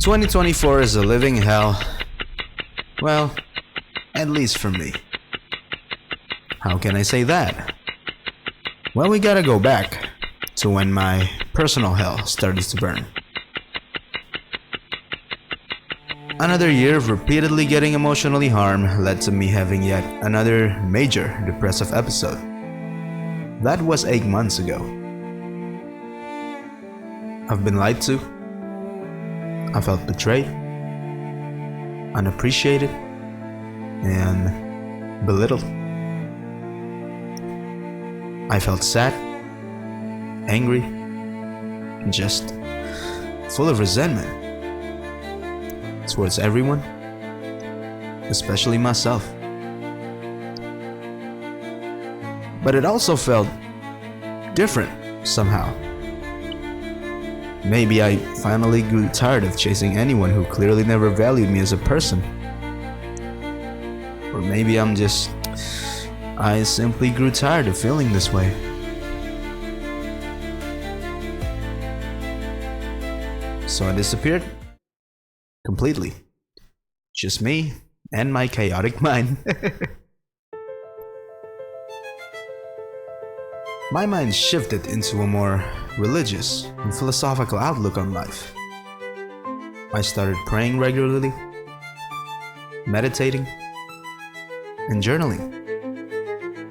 2024 is a living hell. Well, at least for me. How can I say that? Well, we gotta go back to when my personal hell started to burn. Another year of repeatedly getting emotionally harmed led to me having yet another major depressive episode. That was 8 months ago. I've been lied to. I felt betrayed, unappreciated, and belittled. I felt sad, angry, and just full of resentment towards everyone, especially myself. But it also felt different somehow. Maybe I finally grew tired of chasing anyone who clearly never valued me as a person. Or maybe I simply grew tired of feeling this way. So I disappeared completely. Just me and my chaotic mind. My mind shifted into a more religious and philosophical outlook on life. I started praying regularly, meditating, and journaling,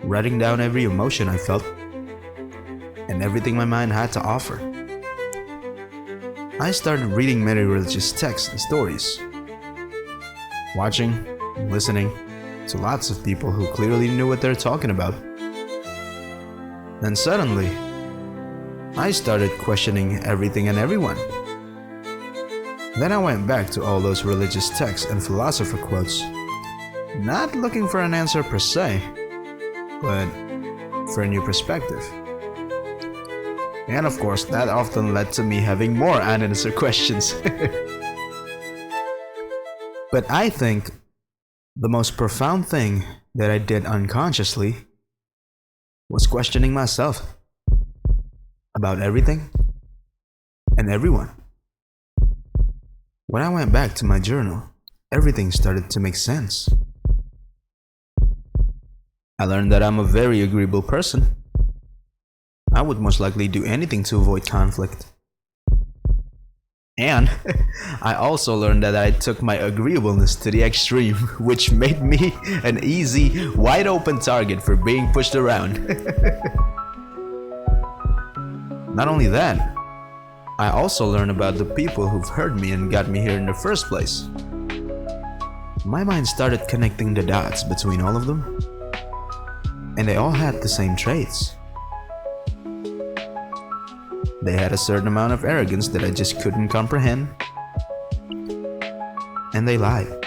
writing down every emotion I felt and everything my mind had to offer. I started reading many religious texts and stories, watching and listening to lots of people who clearly knew what they're talking about. Then suddenly, I started questioning everything and everyone. Then I went back to all those religious texts and philosopher quotes, not looking for an answer per se, but for a new perspective. And of course, that often led to me having more unanswered questions. But I think the most profound thing that I did unconsciously was questioning myself about everything and everyone. When I went back to my journal, everything started to make sense. I learned that I'm a very agreeable person. I would most likely do anything to avoid conflict. And I also learned that I took my agreeableness to the extreme, which made me an easy, wide open target for being pushed around. Not only that, I also learned about the people who've hurt me and got me here in the first place. My mind started connecting the dots between all of them, and they all had the same traits. They had a certain amount of arrogance that I just couldn't comprehend. And they lied.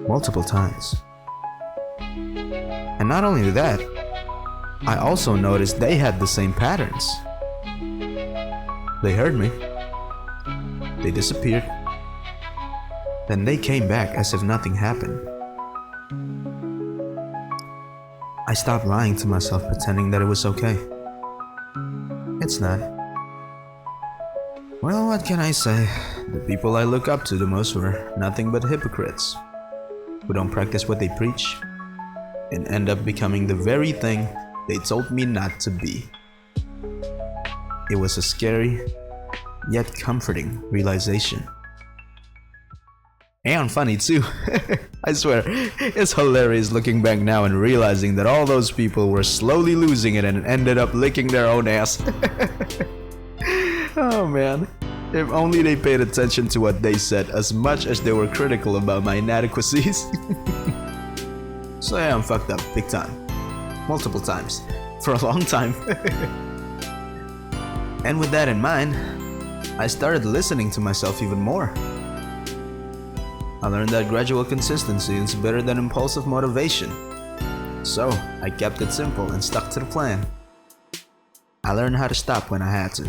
Multiple times. And not only that, I also noticed they had the same patterns. They heard me. They disappeared. Then they came back as if nothing happened. I stopped lying to myself, pretending that it was okay. It's not. Well, what can I say? The people I look up to the most were nothing but hypocrites who don't practice what they preach and end up becoming the very thing they told me not to be. It was a scary yet comforting realization. And funny too. I swear, it's hilarious looking back now and realizing that all those people were slowly losing it and ended up licking their own ass. Oh man, if only they paid attention to what they said as much as they were critical about my inadequacies. So yeah, I'm fucked up big time. Multiple times. For a long time. And with that in mind, I started listening to myself even more. I learned that gradual consistency is better than impulsive motivation. So, I kept it simple and stuck to the plan. I learned how to stop when I had to.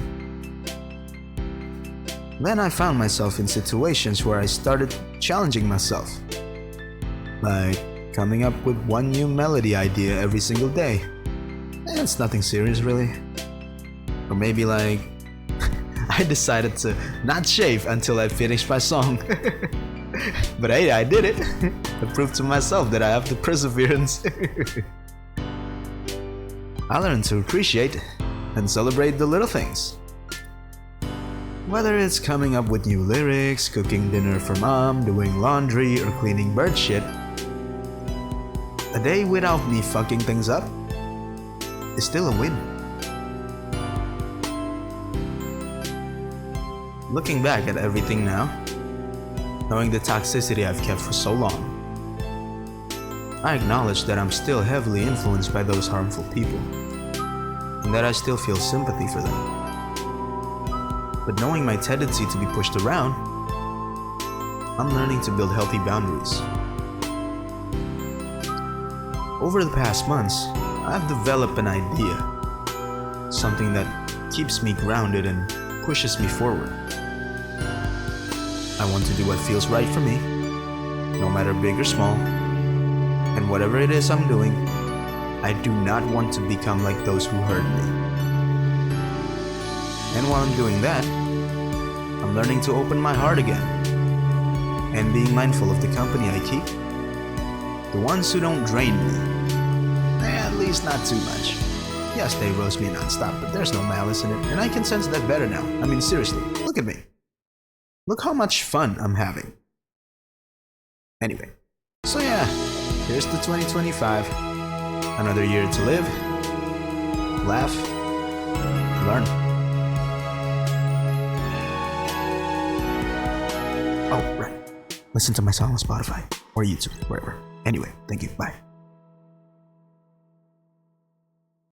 Then I found myself in situations where I started challenging myself. Like coming up with one new melody idea every single day. It's nothing serious really. Or maybe like I decided to not shave until I finished my song. But hey, I did it. I proved to myself that I have the perseverance. I learned to appreciate and celebrate the little things. Whether it's coming up with new lyrics, cooking dinner for mom, doing laundry, or cleaning bird shit, a day without me fucking things up is still a win. Looking back at everything now, knowing the toxicity I've kept for so long, I acknowledge that I'm still heavily influenced by those harmful people, and that I still feel sympathy for them. But knowing my tendency to be pushed around, I'm learning to build healthy boundaries. Over the past months, I've developed an idea, something that keeps me grounded and pushes me forward. I want to do what feels right for me, no matter big or small, and whatever it is I'm doing, I do not want to become like those who hurt me. And while I'm doing that, I'm learning to open my heart again, and being mindful of the company I keep, the ones who don't drain me, at least not too much. Yes, they roast me non-stop, but there's no malice in it, and I can sense that better now. I mean, seriously, look at me. Look how much fun I'm having. Anyway, so yeah, here's to 2025. Another year to live, laugh, learn. Oh, right. Listen to my song on Spotify or YouTube, wherever. Anyway, thank you. Bye.